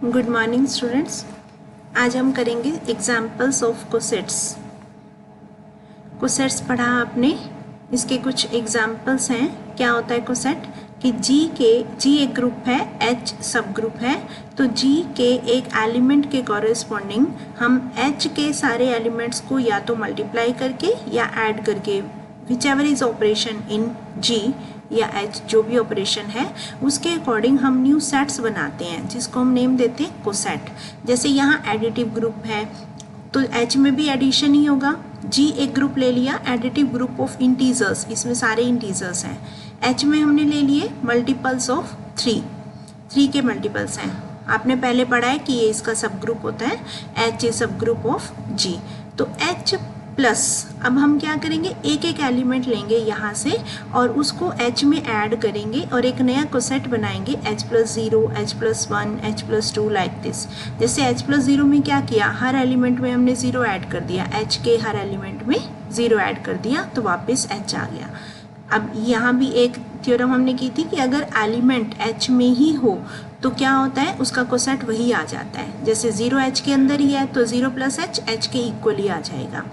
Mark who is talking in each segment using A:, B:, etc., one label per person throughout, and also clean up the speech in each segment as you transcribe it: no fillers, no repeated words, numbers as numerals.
A: Good morning students. आज हम करेंगे एग्जाम्पल्स ऑफ कोसेट्स। कोसेट्स पढ़ा आपने, इसके कुछ एग्जाम्पल्स हैं। क्या होता है कोसेट कि जी एक ग्रुप है, एच सब ग्रुप है, तो जी के एक एलिमेंट के कॉरेस्पॉन्डिंग हम एच के सारे एलिमेंट्स को या तो मल्टीप्लाई करके या ऐड करके, whichever is operation in G या एच, जो भी ऑपरेशन है उसके अकॉर्डिंग हम न्यू सेट्स बनाते हैं जिसको हम नेम देते हैं कोसेट। जैसे यहाँ एडिटिव ग्रुप है तो एच में भी एडिशन ही होगा। जी एक ग्रुप ले लिया, एडिटिव ग्रुप ऑफ इंटीजर्स, इसमें सारे इंटीजर्स हैं। एच में हमने ले लिए मल्टीपल्स ऑफ थ्री के मल्टीपल्स हैं। आपने पहले पढ़ा है कि ये इसका सब ग्रुप होता है, एच ए सब ग्रुप ऑफ जी। तो एच प्लस, अब हम क्या करेंगे, एक एक एलिमेंट लेंगे यहाँ से और उसको एच में ऐड करेंगे और एक नया कोसेट बनाएंगे, H plus 0, H plus 1, H plus 2 like this. जैसे एच प्लस 0 में क्या किया, हर एलिमेंट में हमने 0 ऐड कर दिया, एच के हर एलिमेंट में 0 ऐड कर दिया तो वापस एच आ गया। अब यहाँ भी एक थ्योरम हमने की थी कि अगर एलिमेंट एच में ही हो तो क्या होता है, उसका कोसेट वही आ जाता है। जैसे 0 एच के अंदर ही है तो 0 प्लस एच के इक्वल ही आ जाएगा।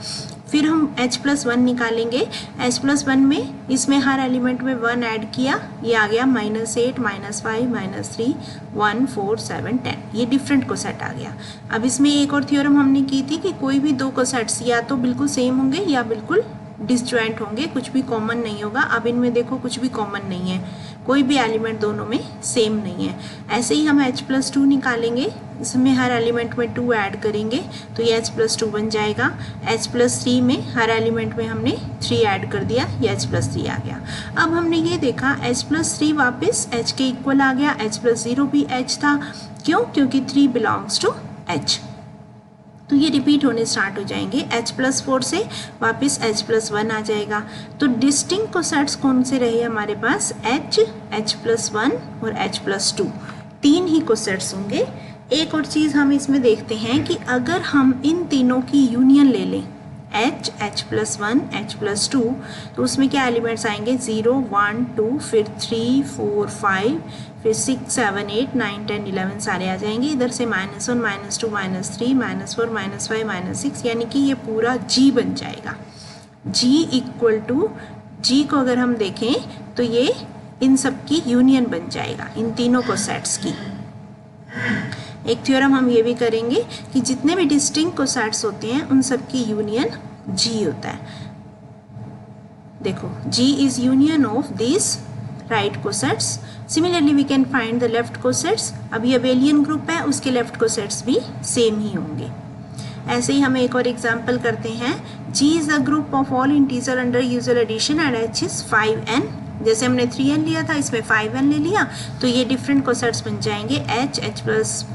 A: फिर हम एच प्लस 1 निकालेंगे, एच प्लस 1 में इसमें हर एलिमेंट में 1 ऐड किया, ये आ गया -8, -5, -3, 1, 4, 7, 10, ये डिफरेंट कोसेट आ गया। अब इसमें एक और थ्योरम हमने की थी कि कोई भी दो कोसेट्स या तो बिल्कुल सेम होंगे या बिल्कुल डिसजॉइंट होंगे, कुछ भी कॉमन नहीं होगा। अब इनमें देखो कुछ भी कॉमन नहीं है, कोई भी एलिमेंट दोनों में सेम नहीं है। ऐसे ही हम एच प्लस 2 निकालेंगे, इसमें हर एलिमेंट में 2 ऐड करेंगे तो ये एच प्लस 2 बन जाएगा। एच प्लस 3 में हर एलिमेंट में हमने 3 ऐड कर दिया, ये एच प्लस 3 आ गया। अब हमने ये देखा एच प्लस 3 वापस एच के इक्वल आ गया, एच प्लस 0 भी एच था, क्यों, क्योंकि 3 बिलोंग्स टू एच। तो ये रिपीट होने स्टार्ट हो जाएंगे, एच प्लस 4 से वापस एच प्लस 1 आ जाएगा। तो डिस्टिंक्ट कोसेट्स कौन से रहे हमारे पास, एच प्लस 1 और एच प्लस 2, 3 ही कोसेट्स होंगे। एक और चीज़ हम इसमें देखते हैं कि अगर हम इन तीनों की यूनियन ले लें, एच प्लस 1, एच प्लस 2, तो उसमें क्या एलिमेंट्स आएंगे, 0, 1, 2, फिर 3, 4, 5, फिर 6, 7, 8, 9, 10, 11 सारे आ जाएंगे। इधर से -1, -2, -3, -4, -5, -6, यानी कि ये पूरा जी बन जाएगा। जी इक्वल टू, जी को अगर हम देखें तो ये इन सब की यूनियन बन जाएगा, इन तीनों को सेट्स की। एक थ्योरम हम ये भी करेंगे कि जितने भी डिस्टिंक्ट कोसेट्स होते हैं उन सब की यूनियन जी होता है। देखो, G is union of this right cosets. Similarly we can find the left cosets. अब ये अबेलियन ग्रुप है, उसके लेफ्ट कोसेट्स भी सेम ही होंगे। ऐसे ही हम एक और एग्जाम्पल करते हैं, G is the group of all integer under usual addition and H is 5n। जैसे हमने 3n लिया था, इसमें 5n ले लिया, तो ये डिफरेंट कोसेट्स बन जाएंगे, एच प्लस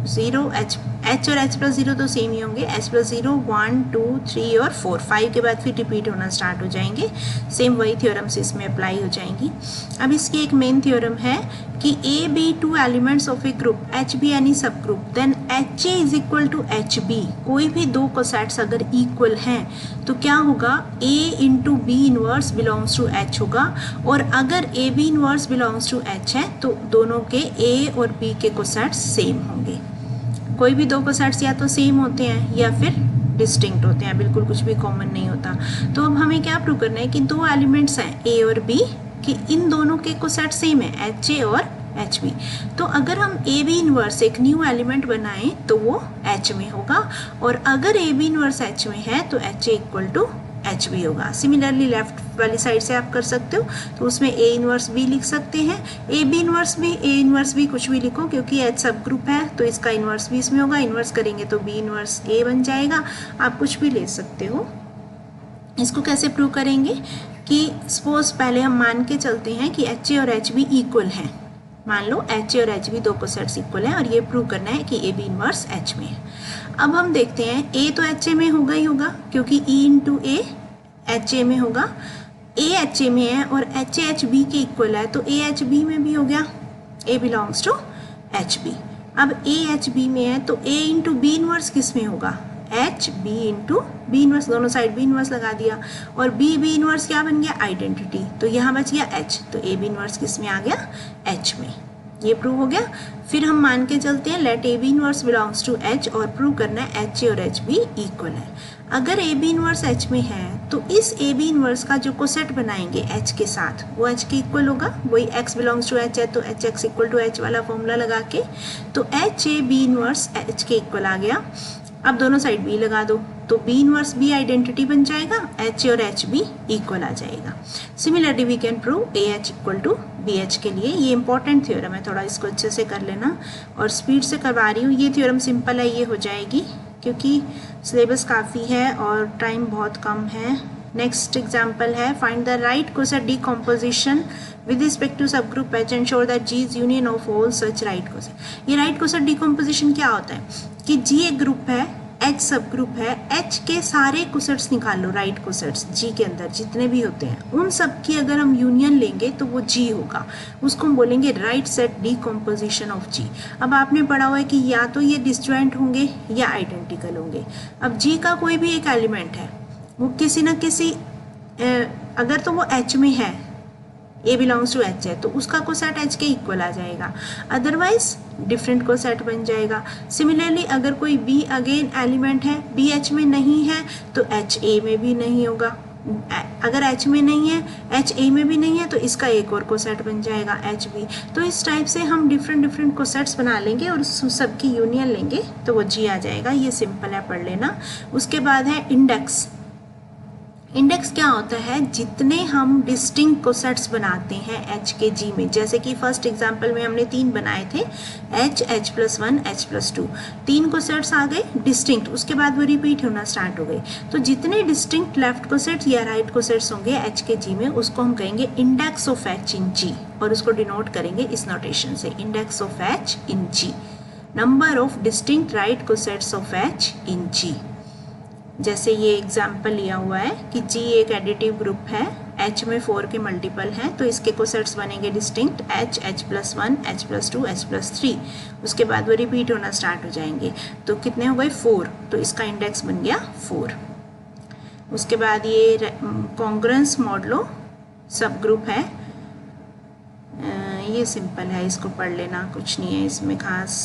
A: 0, एच और एच प्लस 0 तो सेम ही होंगे, एच प्लस 0, 1, 2, 3 और 4, 5 के बाद फिर रिपीट होना स्टार्ट हो जाएंगे। सेम वही थ्योरम्स इसमें अप्लाई हो जाएंगी। अब इसकी एक मेन थ्योरम है कि a b 2 elements of a group, H be any subgroup, then H a is equal to H b. कोई भी दो कोसेट्स अगर इक्वल हैं तो क्या होगा, a into b inverse belongs to H होगा, और अगर a b inverse belongs to H है तो दोनों के ए और बी के कोसेट्स सेम होंगे। कोई भी दो कोसेट्स या तो सेम होते हैं या फिर डिस्टिंक्ट होते हैं, बिल्कुल कुछ भी कॉमन नहीं होता। तो अब हमें क्या प्रूव करना है कि दो एलिमेंट्स हैं ए और बी, कि इन दोनों के कोसेट सेम है, एच ए और एच बी। तो अगर हम ए बी इनवर्स एक न्यू एलिमेंट बनाएं तो वो एच में होगा, और अगर ए बी इनवर्स एच में है तो H a equal to H b होगा। सिमिलरली लेफ्ट वाली साइड से आप कर सकते हो, तो उसमें ए इनवर्स बी लिख सकते हैं, a b inverse b, a inverse b कुछ भी लिखो, क्योंकि एच सब ग्रुप है तो इसका इनवर्स भी इसमें होगा, इनवर्स करेंगे तो बी इनवर्स ए बन जाएगा। आप कुछ भी ले सकते हो। इसको कैसे प्रूव करेंगे कि सपोज पहले हम मान के चलते हैं कि एच ए और एच बी इक्वल हैं। मान लो एच ए और एच बी दो कोसेट्स इक्वल हैं और ये प्रूव करना है कि ए बी इनवर्स एच में है। अब हम देखते हैं, ए तो एच ए में होगा ही होगा, क्योंकि E into A H A में होगा, ए एच ए में है और एच एच बी के इक्वल है तो ए एच बी में भी हो गया, ए बिलोंग्स टू एच बी। अब ए एच बी में है तो ए इंटू बी इनवर्स किस में होगा, H b into b inverse, दोनों साइड बी इनवर्स लगा दिया, और बी इनवर्स क्या बन गया, आइडेंटिटी, तो यहाँ बच गया एच, तो ए बी इनवर्स किस में आ गया, एच में। ये प्रूव हो गया। फिर हम मान के चलते हैं let a b inverse belongs to H और प्रूव करना है एच ए और एच बी इक्वल है। अगर ए बी इनवर्स एच में है तो इस ए बी इनवर्स का जो कोसेट बनाएंगे एच के साथ वो एच के इक्वल होगा। वही एक्स बिलोंग्स टू एच है तो H x equal to H वाला फॉर्मूला लगा के तो H a b inverse H के इक्वल आ गया। अब दोनों साइड बी लगा दो तो बी इनवर्स बी आइडेंटिटी बन जाएगा, एच ए और एच बी इक्वल आ जाएगा। Similarly we can prove a H equal to b H के लिए। ये इंपॉर्टेंट थ्योरम है, थोड़ा इसको अच्छे से कर लेना और स्पीड से करवा रही हूँ। ये थ्योरम सिंपल है, ये हो जाएगी क्योंकि सिलेबस काफ़ी है और टाइम बहुत कम है। नेक्स्ट एग्जाम्पल है find the right coset decomposition with respect to subgroup H and show that G is union of all such right coset। ये right coset decomposition क्या होता है कि G एक ग्रुप है, H सब ग्रुप है, H के सारे कोसेट्स निकाल लो, राइट कोसेट्स G के अंदर जितने भी होते हैं उन सब की अगर हम यूनियन लेंगे तो वो G होगा, उसको हम बोलेंगे right set decomposition of G। अब आपने पढ़ा हुआ है कि या तो ये डिसजॉइंट होंगे या आइडेंटिकल होंगे। अब G का कोई भी एक एलिमेंट है वो किसी न किसी अगर तो वो H में है, ए बिलोंग्स टू एच है तो उसका कोसेट एच के इक्वल आ जाएगा, अदरवाइज डिफरेंट कोसेट बन जाएगा। सिमिलरली अगर कोई बी अगेन एलिमेंट है, बी एच में नहीं है तो एच ए में भी नहीं होगा। अगर एच में नहीं है, एच ए में भी नहीं है तो इसका एक और कोसेट बन जाएगा एच बी। तो इस टाइप से हम डिफरेंट कोसेट्स बना लेंगे और सबकी यूनियन लेंगे तो वो जी आ जाएगा। ये सिंपल है, पढ़ लेना। उसके बाद है इंडेक्स। इंडेक्स क्या होता है, जितने हम डिस्टिंक्ट कोसेट्स बनाते हैं एच के जी में, जैसे कि फर्स्ट एग्जांपल में हमने 3 बनाए थे, H, H plus 1, H plus 2, 3 cosets आ गए डिस्टिंक्ट, उसके बाद वो रिपीट होना स्टार्ट हो गए। तो जितने डिस्टिंक्ट लेफ्ट कोसेट्स या राइट कोसेट्स होंगे एच के जी में उसको हम कहेंगे index of H in G और उसको डिनोट करेंगे इस नोटेशन से, index of H in G, number of distinct right cosets of H in G. जैसे ये एग्जाम्पल लिया हुआ है कि G एक एडिटिव ग्रुप है, H में 4 के मल्टीपल हैं तो इसके कोसेट्स बनेंगे distinct H, H plus 1, H plus 2, H plus 3, उसके बाद वो रिपीट होना स्टार्ट हो जाएंगे। तो कितने हो गए 4, तो इसका इंडेक्स बन गया 4। उसके बाद ये कॉन्ग्रुएंस मॉडलो सब ग्रुप है, ये सिंपल है, इसको पढ़ लेना, कुछ नहीं है इसमें खास।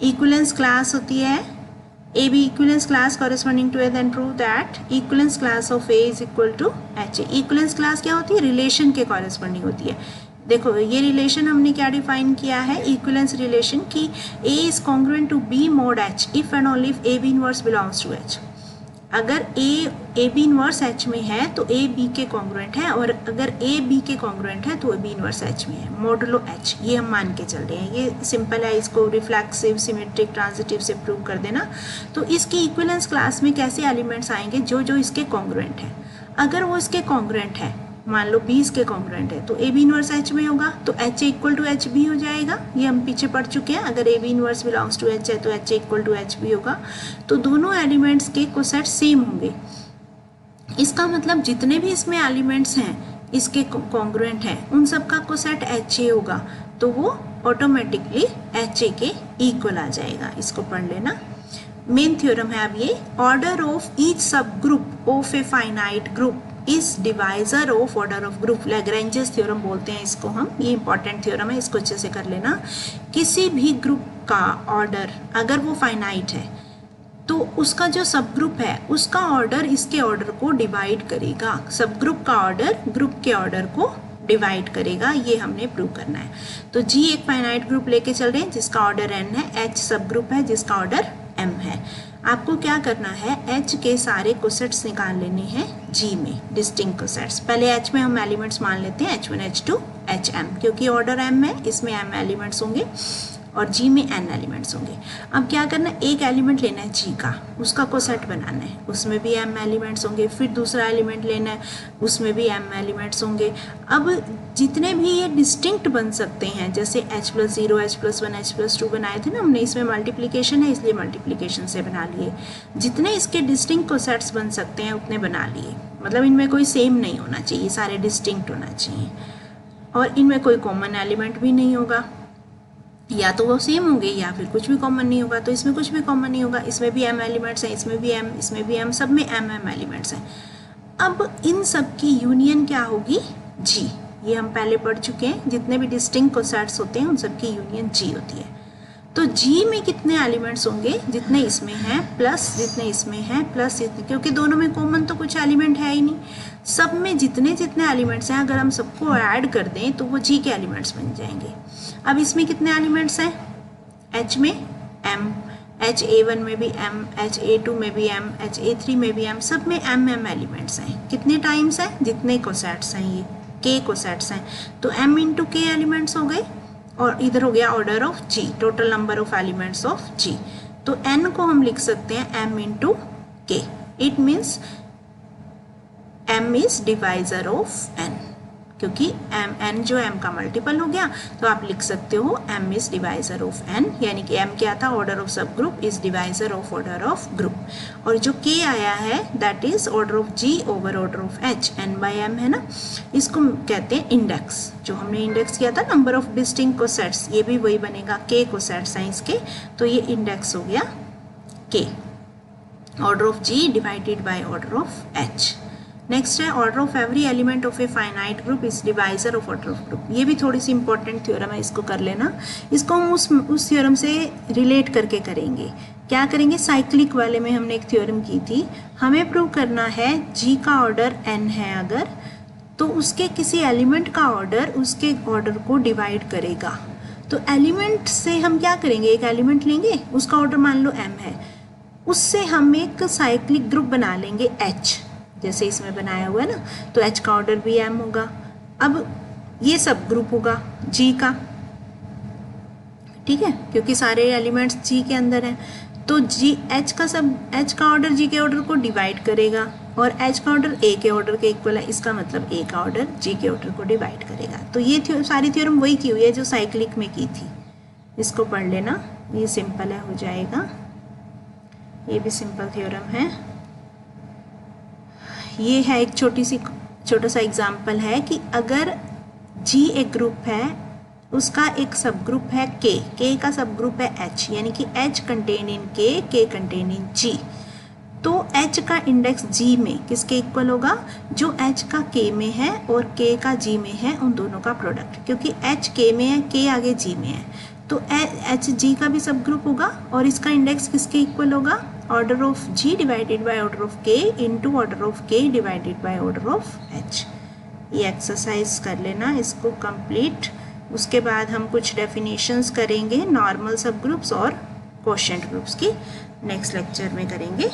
A: इक्विवेलेंस क्लास होती है AB equivalence class corresponding to A, then prove that equivalence class of A is equal to HA। equivalence class क्या होती है, रिलेशन के corresponding होती है। देखो ये रिलेशन हमने क्या डिफाइन किया है, इक्विवेलेंस रिलेशन की A is congruent to B mod H if and only if AB inverse belongs to H। अगर ए बी इनवर्स एच में है तो ए बी के कॉन्ग्रुएंट है और अगर ए बी के कॉन्ग्रुएंट है तो ए बी इनवर्स एच में है, मॉडुलो एच, ये हम मान के चल रहे हैं। ये सिंपल है, इसको रिफ्लेक्सिव, सिमेट्रिक, ट्रांजिटिव से प्रूव कर देना। तो इसकी इक्विवेलेंस क्लास में कैसे एलिमेंट्स आएंगे, जो जो इसके कॉन्ग्रुएंट है। अगर वो इसके कॉन्ग्रुएंट है, मान लो बी इसके कॉन्ग्रुएंट है तो ए बी इनवर्स एच में होगा तो H a equal to H b हो जाएगा। ये हम पीछे पढ़ चुके हैं, अगर a b inverse belongs to H है तो H a equal to H b होगा। तो दोनों एलिमेंट्स के कोसेट सेम होंगे। इसका मतलब जितने भी इसमें एलिमेंट्स हैं इसके कॉन्ग्रुएंट हैं उन सब का कोसेट एच ए होगा तो वो ऑटोमेटिकली एच ए के इक्वल आ जाएगा। इसको पढ़ लेना। मेन थ्योरम है अब ये, order of each subgroup of a finite group is divisor of order of group, Lagrange's theorem बोलते हैं इसको हम। ये इंपॉर्टेंट थ्योरम है, इसको अच्छे से कर लेना। किसी भी ग्रुप का ऑर्डर अगर वो फाइनाइट है तो उसका जो सब ग्रुप है उसका ऑर्डर इसके ऑर्डर को डिवाइड करेगा। सब ग्रुप का ऑर्डर ग्रुप के ऑर्डर को डिवाइड करेगा, ये हमने प्रूव करना है। तो जी एक फाइनाइट ग्रुप लेके चल रहे हैं जिसका ऑर्डर n है, H सब ग्रुप है जिसका ऑर्डर m है। आपको क्या करना है, H के सारे कोसेट्स निकाल लेने हैं G में, डिस्टिंक्ट कोसेट्स। पहले H में हम एलिमेंट्स मान लेते हैं H1, H2, HM, क्योंकि ऑर्डर m है, इसमें m एलिमेंट्स होंगे और G में n एलिमेंट्स होंगे। अब क्या करना है, एक एलिमेंट लेना है G का, उसका कोसेट बनाना है, उसमें भी m एलिमेंट्स होंगे। फिर दूसरा एलिमेंट लेना है, उसमें भी m एलिमेंट्स होंगे। अब जितने भी ये डिस्टिंक्ट बन सकते हैं, जैसे h plus 0, h plus 1, h plus 2 बनाए थे ना हमने, इसमें मल्टीप्लिकेशन है इसलिए मल्टीप्लिकेशन से बना लिए। जितने इसके डिस्टिंक्ट कोसेट्स बन सकते हैं उतने बना लिए। मतलब इनमें कोई सेम नहीं होना चाहिए, सारे डिस्टिंक्ट होना चाहिए और इनमें कोई कॉमन एलिमेंट भी नहीं होगा, या तो वो सेम होंगे या फिर कुछ भी कॉमन नहीं होगा। तो इसमें कुछ भी कॉमन नहीं होगा, इसमें भी m एलिमेंट्स हैं, इसमें भी m, इसमें भी m, सब में m एलिमेंट्स हैं। अब इन सब की यूनियन क्या होगी, G। ये हम पहले पढ़ चुके हैं, जितने भी डिस्टिंक्ट कोसेट्स होते हैं उन सबकी यूनियन जी होती है। तो जी में कितने एलिमेंट्स होंगे, जितने इसमें हैं प्लस जितने इसमें हैं प्लस जितने, क्योंकि दोनों में कॉमन तो कुछ एलिमेंट है ही नहीं, सब में जितने जितने एलिमेंट्स हैं अगर हम सबको ऐड कर दें तो वो जी के एलिमेंट्स बन जाएंगे। अब इसमें कितने एलिमेंट्स हैं, एच में एम, HA1 में भी m, HA2 में भी m, HA3 में भी m, सब में m एलिमेंट्स हैं। कितने टाइम्स हैं, जितने कोसेट्स हैं, ये k कोसेट्स हैं, तो m इंटू k एलिमेंट्स हो गए, और इधर हो गया order of g, total number of elements of g। तो n को हम लिख सकते हैं m into k, it means m is divisor of n, क्योंकि n जो m का मल्टीपल हो गया, तो आप लिख सकते हो m is divisor of n, यानी कि m क्या था, ऑर्डर ऑफ सब group is divisor of order of group. और जो k आया है that is order of g over order of h, n by m है ना, इसको कहते हैं इंडेक्स। जो हमने इंडेक्स किया था नंबर ऑफ डिस्टिंक्ट कोसेट्स, ये भी वही बनेगा, k कोसेट्स हैं इसके, तो ये इंडेक्स हो गया k, order of g divided by order of h। Next है order of every element of a finite group is divisor of order of group. ये भी थोड़ी सी इंपॉर्टेंट थ्योरम है, इसको कर लेना। इसको हम उस थ्योरम से रिलेट करके करेंगे। क्या करेंगे, साइक्लिक वाले में हमने एक थ्योरम की थी, हमें प्रूव करना है जी का ऑर्डर n है अगर, तो उसके किसी एलिमेंट का ऑर्डर उसके ऑर्डर को डिवाइड करेगा। तो एलिमेंट से हम क्या करेंगे, एक एलिमेंट लेंगे, उसका ऑर्डर मान लो m है, उससे हम एक साइक्लिक ग्रुप बना लेंगे h, जैसे इसमें बनाया हुआ है ना, तो h का ऑर्डर भी m होगा। अब ये सब ग्रुप होगा g का, ठीक है, क्योंकि सारे एलिमेंट्स g के अंदर हैं, तो h का ऑर्डर g के ऑर्डर को डिवाइड करेगा, और h का ऑर्डर a के ऑर्डर के इक्वल है, इसका मतलब a का ऑर्डर g के ऑर्डर को डिवाइड करेगा। तो ये सारी थ्योरम वही की हुई है जो साइक्लिक में की थी, इसको पढ़ लेना, ये सिंपल है, हो जाएगा, ये भी सिंपल थ्योरम है। ये है एक छोटा सा एग्जाम्पल है कि अगर G एक ग्रुप है, उसका एक सब ग्रुप है K का सब ग्रुप है H, यानी कि H contain in K contain in G, तो H का इंडेक्स G में किसके इक्वल होगा, जो H का K में है और K का G में है, उन दोनों का प्रोडक्ट, क्योंकि H K में है, K आगे G में है, तो H G का भी सब ग्रुप होगा, और इसका इंडेक्स किसके इक्वल होगा, order of G divided by order of K into order of K divided by order of H। ये एक्सरसाइज कर लेना इसको कंप्लीट। उसके बाद हम कुछ डेफिनेशंस करेंगे नॉर्मल सब ग्रुप्स और क्वोशिएंट ग्रुप्स की, नेक्स्ट लेक्चर में करेंगे।